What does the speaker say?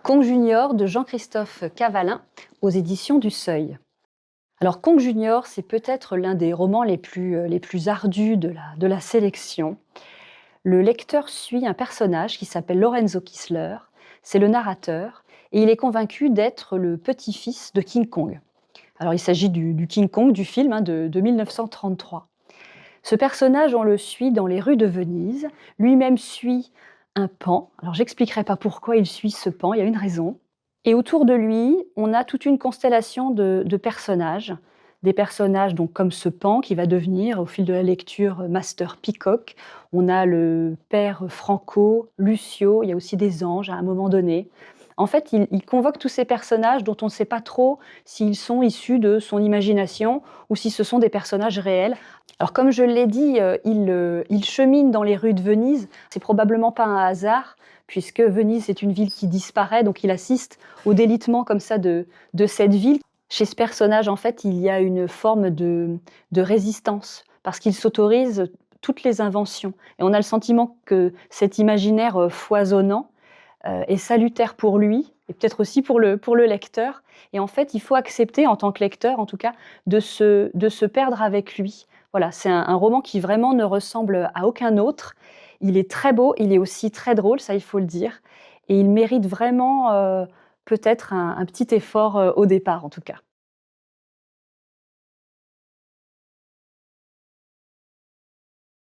Congue Junior de Jean-Christophe Cavalin aux éditions du Seuil. Alors Congue Junior, c'est peut-être l'un des romans les plus ardus de la sélection. Le lecteur suit un personnage qui s'appelle Lorenzo Kissler, c'est le narrateur, et il est convaincu d'être le petit-fils de King Kong. Alors il s'agit du King Kong du film de 1933. Ce personnage, on le suit dans les rues de Venise, lui-même suit un pan. Alors j'expliquerai pas pourquoi il suit ce pan, il y a une raison. Et autour de lui, on a toute une constellation de personnages. Des personnages donc comme ce pan qui va devenir, au fil de la lecture, Master Peacock. On a le père Franco, Lucio, il y a aussi des anges à un moment donné. En fait, il convoque tous ces personnages dont on ne sait pas trop s'ils sont issus de son imagination ou si ce sont des personnages réels. Alors comme je l'ai dit, il chemine dans les rues de Venise. C'est probablement pas un hasard, puisque Venise est une ville qui disparaît, donc il assiste au délitement comme ça de cette ville. Chez ce personnage, en fait, il y a une forme de résistance, parce qu'il s'autorise toutes les inventions. Et on a le sentiment que cet imaginaire foisonnant est salutaire pour lui, et peut-être aussi pour le lecteur. Et en fait, il faut accepter, en tant que lecteur en tout cas, de se perdre avec lui. Voilà, c'est un roman qui vraiment ne ressemble à aucun autre. Il est très beau, il est aussi très drôle, ça il faut le dire. Et il mérite vraiment peut-être un petit effort au départ en tout cas.